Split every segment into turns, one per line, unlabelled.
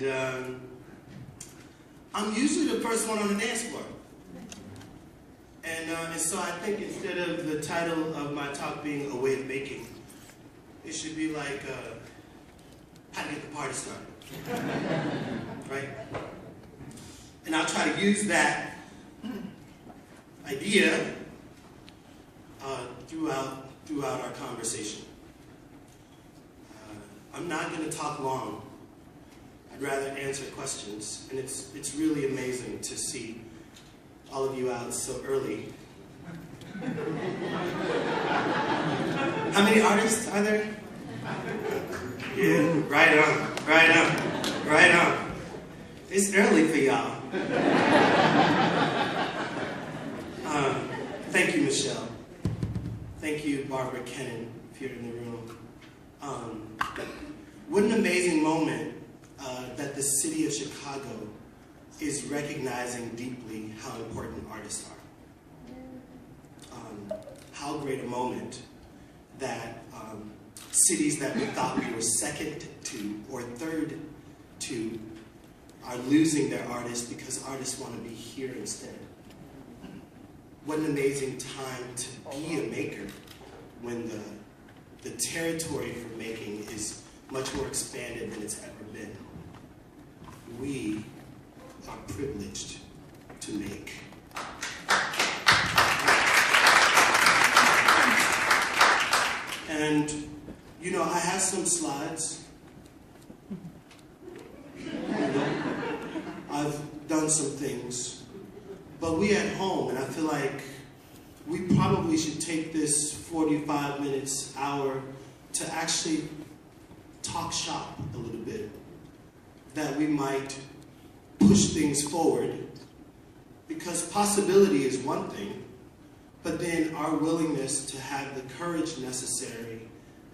And I'm usually the first one on the dance floor. And so I think instead of the title of my talk being A Way of Making, it should be like, how to get the party started, right? And I'll try to use that idea throughout our conversation. I'm not going to talk long. I'd rather answer questions, and it's really amazing to see all of you out so early. How many artists are there? Yeah, right on, right on, right on. It's early for y'all. Thank you, Michelle. Thank you, Barbara Kennan, if you're in the room. What an amazing moment that the city of Chicago is recognizing deeply how important artists are. How great a moment that cities that we thought we were second to or third to are losing their artists because artists want to be here instead. What an amazing time to be a maker when the territory for making is much more expanded than it's ever been. We are privileged to make. And, you know, I have some slides. I've done some things. But we at home, and I feel like we probably should take this 45 minutes, hour, to actually talk shop a little bit. That we might push things forward. Because possibility is one thing, but then our willingness to have the courage necessary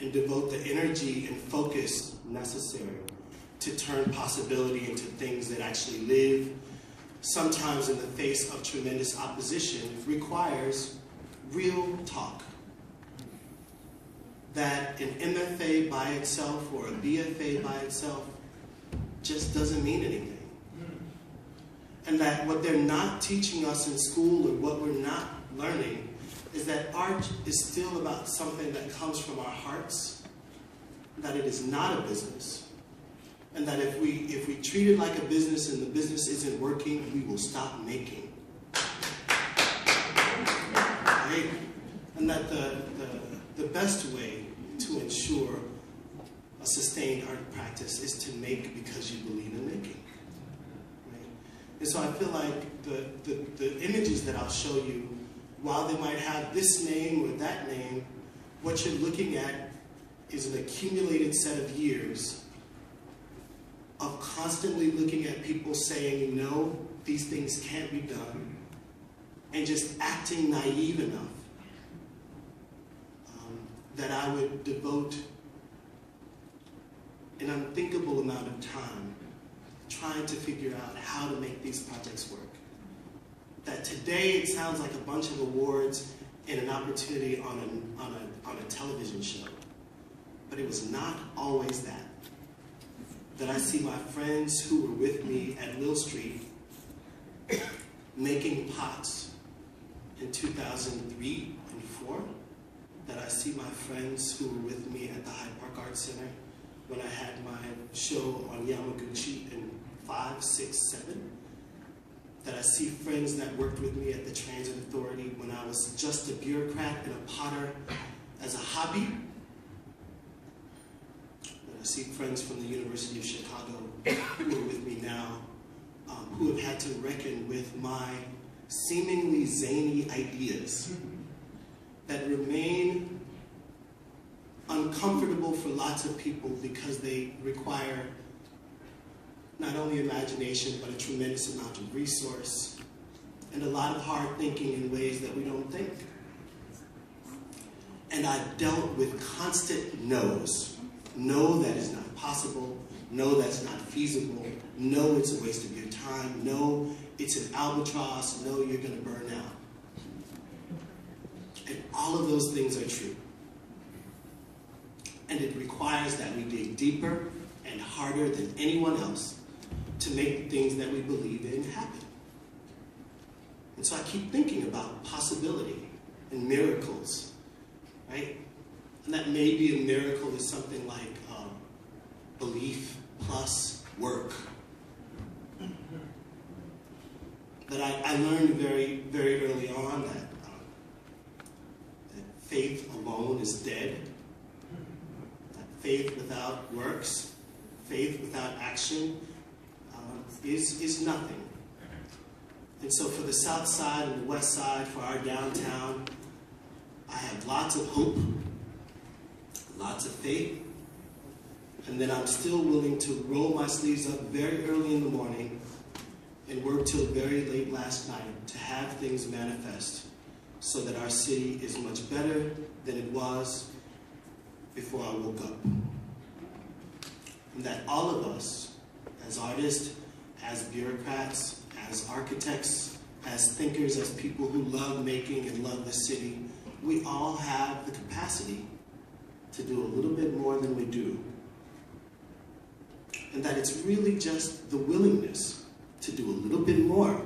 and devote the energy and focus necessary to turn possibility into things that actually live, sometimes in the face of tremendous opposition, requires real talk. That an MFA by itself or a BFA by itself just doesn't mean anything. And that what they're not teaching us in school or what we're not learning is that art is still about something that comes from our hearts, that it is not a business. And that if we treat it like a business and the business isn't working, we will stop making. Right? And that the best way to ensure a sustained art practice is to make because you believe in making. Right? And so I feel like the images that I'll show you, while they might have this name or that name, what you're looking at is an accumulated set of years of constantly looking at people saying, no, these things can't be done, and just acting naive enough that I would devote an unthinkable amount of time trying to figure out how to make these projects work. That today it sounds like a bunch of awards and an opportunity on a television show, but it was not always that. That I see my friends who were with me at Mill Street making pots in 2003 and 4. That I see my friends who were with me at the Hyde Park Art Center when I had my show on Yamaguchi in 5, 6, 7. That I see friends that worked with me at the Transit Authority when I was just a bureaucrat and a potter as a hobby. I see friends from the University of Chicago who are with me now, who have had to reckon with my seemingly zany ideas that remain uncomfortable for lots of people because they require not only imagination, but a tremendous amount of resource and a lot of hard thinking in ways that we don't think. And I dealt with constant no's. No, that is not possible. No, that's not feasible. No, it's a waste of your time. No, it's an albatross. No, you're going to burn out. And all of those things are true. And it requires that we dig deeper and harder than anyone else to make the things that we believe in happen. And so I keep thinking about possibility and miracles, right? And that maybe a miracle is something like belief plus work. But I learned very, very early on that faith alone is dead. That faith without works, faith without action is nothing. And so for the South Side and the West Side, for our downtown, I have lots of hope, lots of faith, and then I'm still willing to roll my sleeves up very early in the morning and work till very late last night to have things manifest so that our city is much better than it was before I woke up. And that all of us, as artists, as bureaucrats, as architects, as thinkers, as people who love making and love the city, we all have the capacity to do a little bit more than we do. And that it's really just the willingness to do a little bit more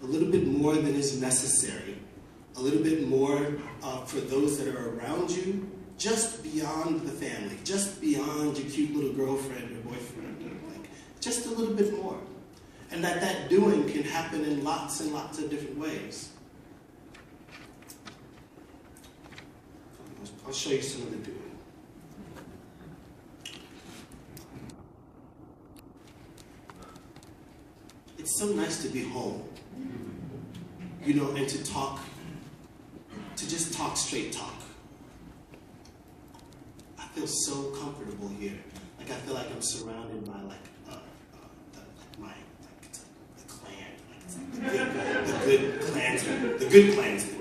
than is necessary, a little bit more for those that are around you, just beyond the family, just beyond your cute little girlfriend or boyfriend, or like just a little bit more. And that doing can happen in lots and lots of different ways. I'll show you some of the doing. It's so nice to be home, you know, and to just talk straight talk. I feel so comfortable here. Like I feel like I'm surrounded by the good Klansmen.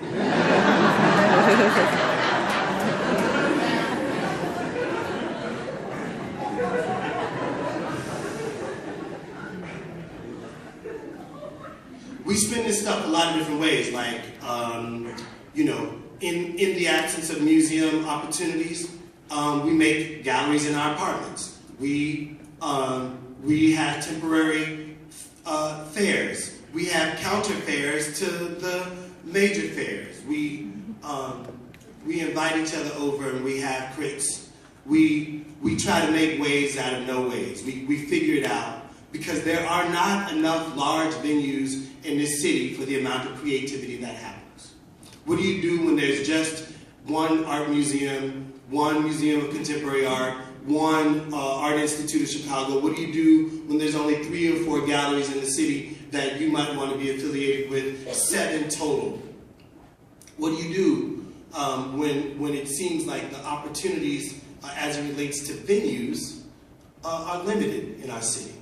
We spin this stuff a lot of different ways, like, you know, in the absence of museum opportunities, we make galleries in our apartments. We have temporary fairs. We have counter fairs to the major fairs. We invite each other over and we have crits. We try to make ways out of no ways. We figure it out because there are not enough large venues in this city for the amount of creativity that happens. What do you do when there's just one art museum, one museum of contemporary art, one Art Institute of Chicago? What do you do when there's only 3 or 4 galleries in the city that you might want to be affiliated with, 7 total? What do you do when it seems like the opportunities as it relates to venues are limited in our city?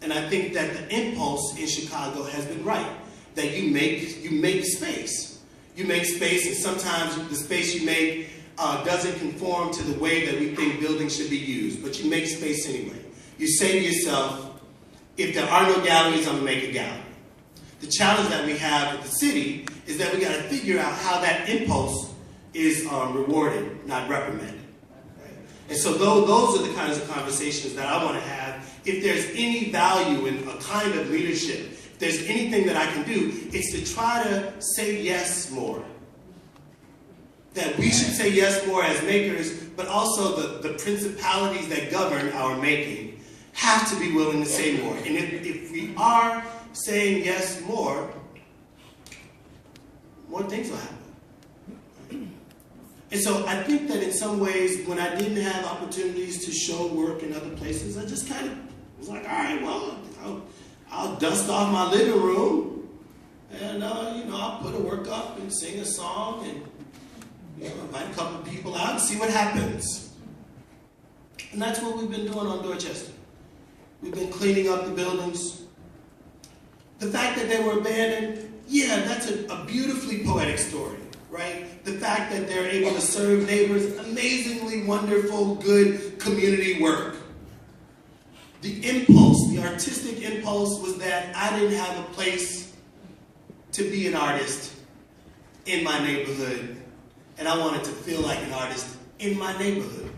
And I think that the impulse in Chicago has been right, that you make space. You make space, and sometimes the space you make doesn't conform to the way that we think buildings should be used, but you make space anyway. You say to yourself, if there are no galleries, I'm gonna make a gallery. The challenge that we have with the city is that we gotta figure out how that impulse is rewarded, not reprimanded. Right? And so those are the kinds of conversations that I wanna have. If there's any value in a kind of leadership, if there's anything that I can do, it's to try to say yes more. That we should say yes more as makers, but also the principalities that govern our making have to be willing to say more. And if we are saying yes more things will happen. And so I think that in some ways, when I didn't have opportunities to show work in other places, I just kind of was like, all right, well, I'll dust off my living room, and you know, I'll put a work up and sing a song, and you know, invite a couple of people out and see what happens. And that's what we've been doing on Dorchester. We've been cleaning up the buildings. The fact that they were abandoned, yeah, that's a beautifully poetic story, right? The fact that they're able to serve neighbors, amazingly wonderful, good community work. The impulse, the artistic impulse, was that I didn't have a place to be an artist in my neighborhood, and I wanted to feel like an artist in my neighborhood.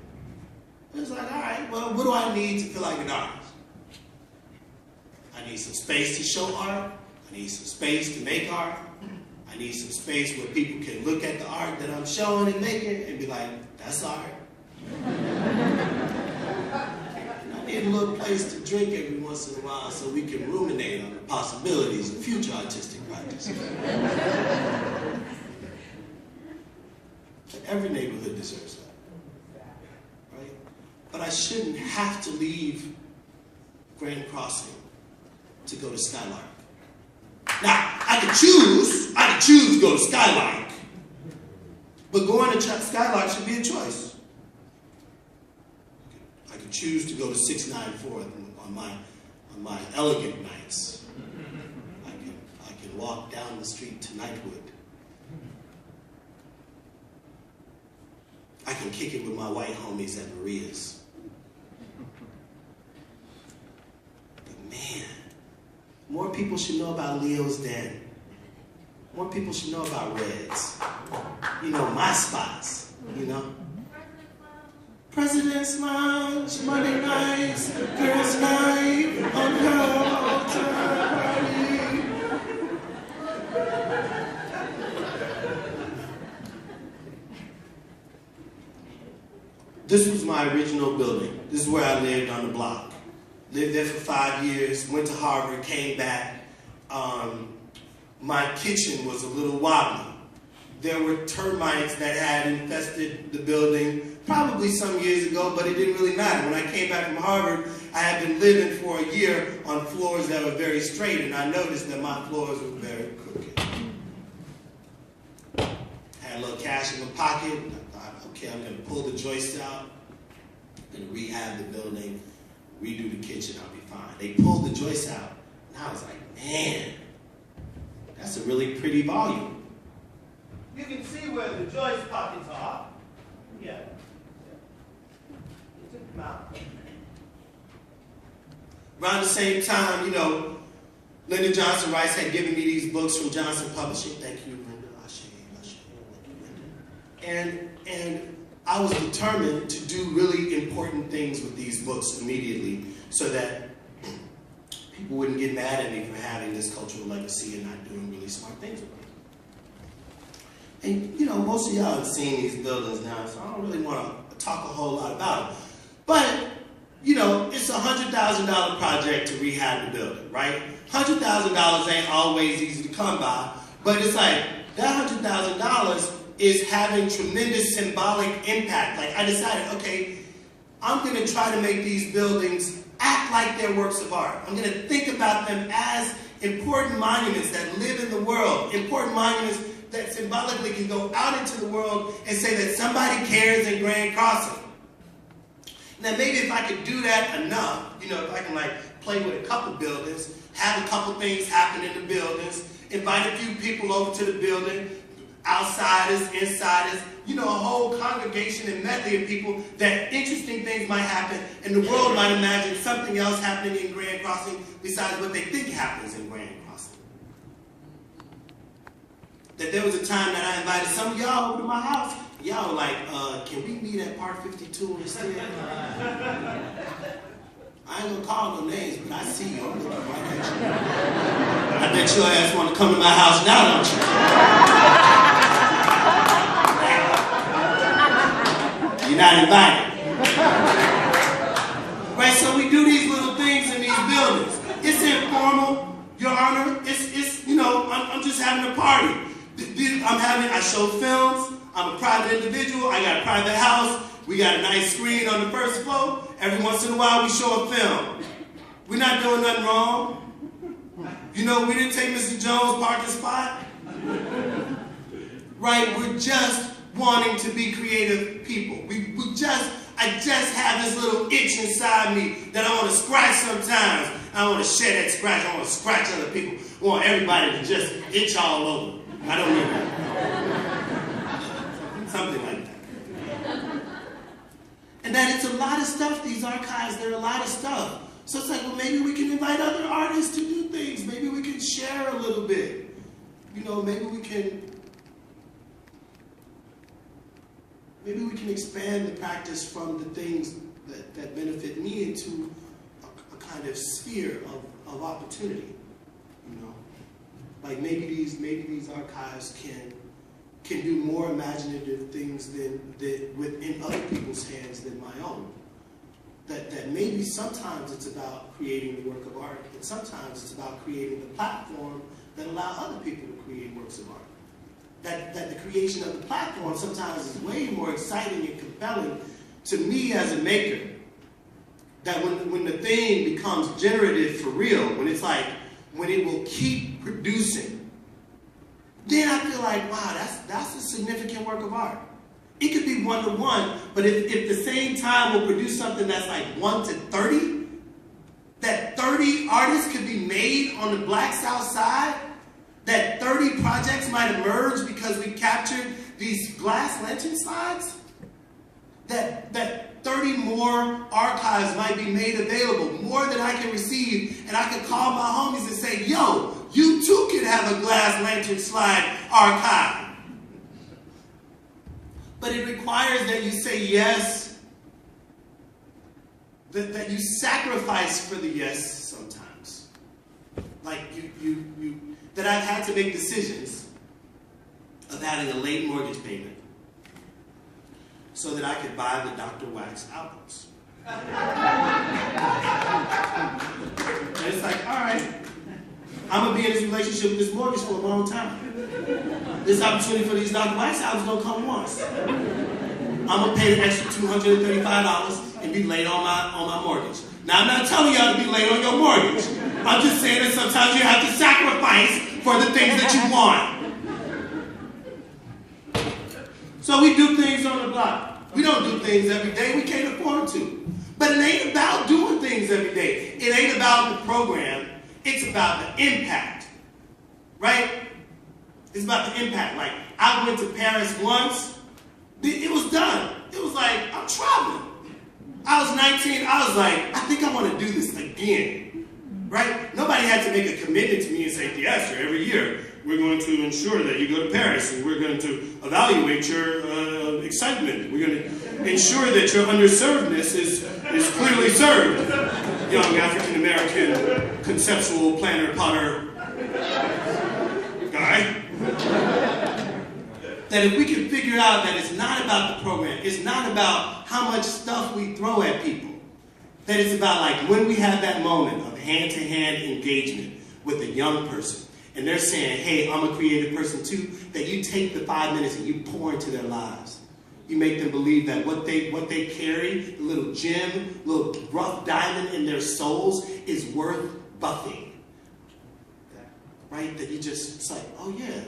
It was like, all right, well, what do I need to feel like an artist? I need some space to show art. I need some space to make art. I need some space where people can look at the art that I'm showing and making and be like, that's art. I need a little place to drink every once in a while so we can ruminate on the possibilities of future artistic projects. Every neighborhood deserves that, right? But I shouldn't have to leave Grand Crossing to go to Skylark. Now, I could choose to go to Skylark, but going to Skylark should be a choice. I could choose to go to 694 on my elegant nights. I can walk down the street to Knightwood. I can kick it with my white homies at Maria's. But man, more people should know about Leo's Den. More people should know about Reds. You know, my spots, you know. President's Lounge, Monday nights, girls' night, on girl party. This was my original building. This is where I lived on the block. Lived there for 5 years, went to Harvard, came back. My kitchen was a little wobbly. There were termites that had infested the building probably some years ago, but it didn't really matter. When I came back from Harvard, I had been living for a year on floors that were very straight, and I noticed that my floors were very crooked. Had a little cash in my pocket. I thought, okay, I'm going to pull the joists out, I'm going to rehab the building, redo the kitchen, I'll be fine. They pulled the joists out, and I was like, man, that's a really pretty volume. You can see where the joist pockets are. Yeah. You took them out. Around the same time, you know, Lyndon Johnson Rice had given me these books from Johnson Publishing. Thank you, Linda. And I was determined to do really important things with these books immediately so that people wouldn't get mad at me for having this cultural legacy and not doing really smart things with it. And, you know, most of y'all have seen these buildings now, so I don't really want to talk a whole lot about them. But, you know, it's a $100,000 project to rehab the building, right? $100,000 ain't always easy to come by, but it's like that $100,000 is having tremendous symbolic impact. Like, I decided, okay, I'm going to try to make these buildings act like they're works of art. I'm going to think about them as important monuments that live in the world, important monuments that symbolically can go out into the world and say that somebody cares in Grand Crossing. Now, maybe if I could do that enough, you know, if I can like play with a couple buildings, have a couple things happen in the buildings, invite a few people over to the building, outsiders, insiders, you know, a whole congregation and medley of people, that interesting things might happen and the world might imagine something else happening in Grand Crossing besides what they think happens in Grand Crossing. That there was a time that I invited some of y'all over to my house. Y'all were like, can we meet at Park 52 instead? I ain't gonna call no names, but I see you. I'm looking right at you. I bet your ass want to come to my house now, don't you? You're not invited. Right, so we do these little things in these buildings. It's informal, Your Honor. It's you know, I'm just having a party. I show films. I'm a private individual. I got a private house. We got a nice screen on the first floor. Every once in a while, we show a film. We're not doing nothing wrong. You know, we didn't take Mr. Jones' parking spot. Right? We're just wanting to be creative people. I just have this little itch inside me that I want to scratch sometimes. I want to share that scratch. I want to scratch other people. I want everybody to just itch all over. I don't need that. Something like that. And that it's a lot of stuff, these archives, they're a lot of stuff. So it's like, well, maybe we can invite other artists to do things. Maybe we can share a little bit. You know, maybe we can expand the practice from the things that benefit me into a kind kind of sphere of opportunity, you know? Like maybe these archives can do more imaginative things within other people's hands than my own. That maybe sometimes it's about creating the work of art, and sometimes it's about creating the platform that allow other people to create works of art. That the creation of the platform sometimes is way more exciting and compelling to me as a maker. That when the thing becomes generative for real, when it's like, when it will keep producing, then I feel like, wow, that's a significant work of art. It could be 1-to-1, but if the same time will produce something that's like 1-to-30, that 30 artists could be made on the Black South Side, that 30 projects might emerge because we captured these glass lantern slides, that 30 more archives might be made available, more than I can receive, and I can call my homies and say, yo, you too can have a glass lantern slide archive. But it requires that you say yes, that you sacrifice for the yes sometimes. Like that I've had to make decisions of having a late mortgage payment so that I could buy the Dr. Wax albums. And it's like, all right, I'm going to be in this relationship with this mortgage for a long time. This opportunity for these Dr. Wax albums going to come once. I'm going to pay the extra $235 and be late on my mortgage. Now, I'm not telling y'all to be late on your mortgage. I'm just saying that sometimes you have to sacrifice for the things that you want. So we do things on the block. We don't do things every day. We can't afford to. But it ain't about doing things every day. It ain't about the program. It's about the impact. Right? It's about the impact. Like, I went to Paris once. It was done. It was like, I'm traveling. I was 19. I was like, I think I want to do this again. Right? Nobody had to make a commitment to me and say, Theaster, every year we're going to ensure that you go to Paris and we're going to evaluate your excitement. We're going to ensure that your underservedness is clearly served. Young African-American conceptual planner, potter guy. That if we can figure out that it's not about the program, it's not about how much stuff we throw at people, that it's about like when we have that moment of hand-to-hand engagement with a young person, and they're saying, hey, I'm a creative person too, that you take the 5 minutes and you pour into their lives. You make them believe that what they carry, the little gem, little rough diamond in their souls is worth buffing. Right? That you just, it's like, oh yeah.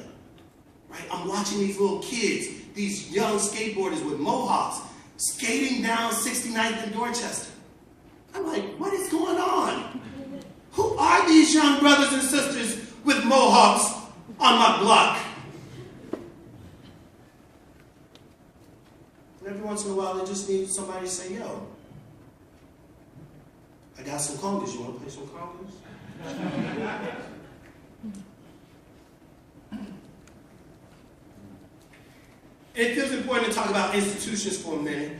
Right? I'm watching these little kids, these young skateboarders with mohawks, skating down 69th and Dorchester. I'm like, what is going on? Who are these young brothers and sisters with mohawks on my block? And every once in a while, they just need somebody to say, yo, I got some congas. You want to play some congas? It feels important to talk about institutions for a minute.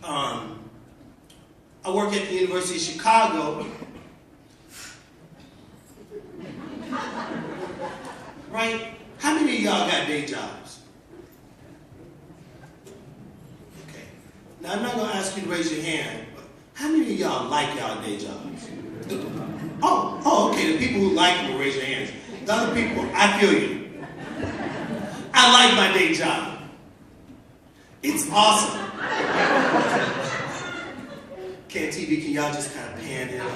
I work at the University of Chicago. Right? How many of y'all got day jobs? Okay. Now, I'm not going to ask you to raise your hand, but how many of y'all like y'all day jobs? Oh, okay. The people who like them will raise your hands. The other people, I feel you. I like my day job. It's awesome. Can TV, can y'all just kind of pan it up?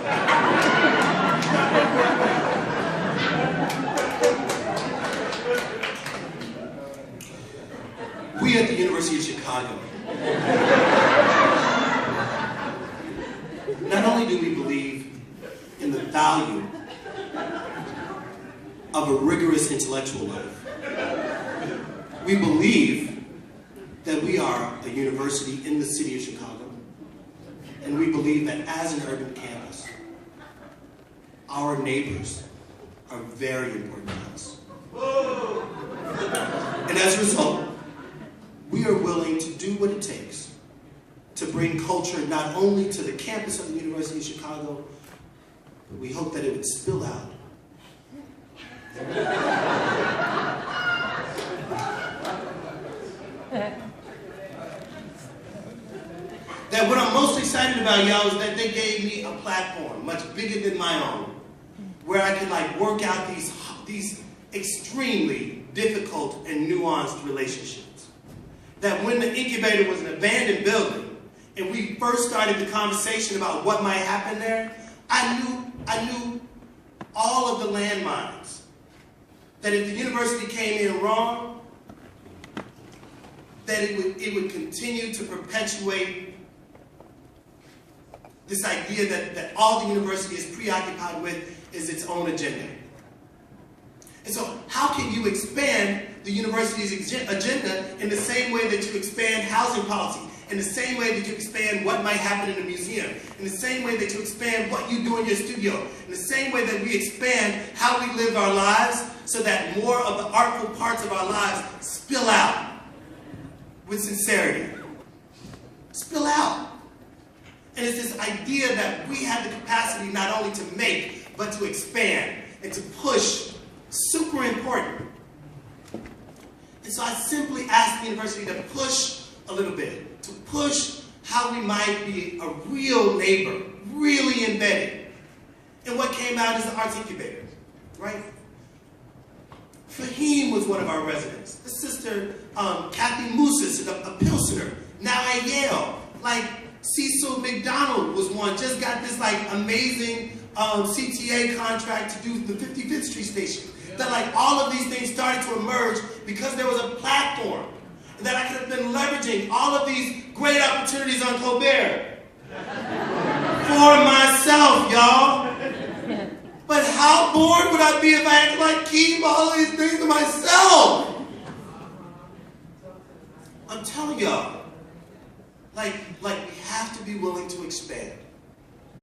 We at the University of Chicago, not only do we believe in the value of a rigorous intellectual life, we believe that we are a university in the city of Chicago, and we believe that as an urban campus, our neighbors are very important to us. And as a result, we are willing to do what it takes to bring culture not only to the campus of the University of Chicago, but we hope that it would spill out. That what I'm most excited about, y'all, is that they gave me a platform much bigger than my own, where I could like work out these extremely difficult and nuanced relationships. That when the incubator was an abandoned building, and we first started the conversation about what might happen there, I knew all of the landmines. That if the university came in wrong, that it would continue to perpetuate this idea that all the university is preoccupied with is its own agenda. And so how can you expand the university's agenda in the same way that you expand housing policy, in the same way that you expand what might happen in a museum, in the same way that you expand what you do in your studio, in the same way that we expand how we live our lives so that more of the artful parts of our lives spill out with sincerity. Spill out. And it's this idea that we have the capacity not only to make, but to expand and to push. Super important. And so I simply asked the university to push a little bit, to push how we might be a real neighbor, really embedded. And what came out is the Arts Incubator, right? Fahim was one of our residents. The sister, Kathy Moussis, a Pilsener, now at Yale. Like, Cecil McDonald was one, just got this like amazing CTA contract to do the 55th Street station. That like all of these things started to emerge because there was a platform that I could have been leveraging all of these great opportunities on Colbert for myself, y'all. But how bored would I be if I had to like keep all of these things to myself? I'm telling y'all, like we have to be willing to expand.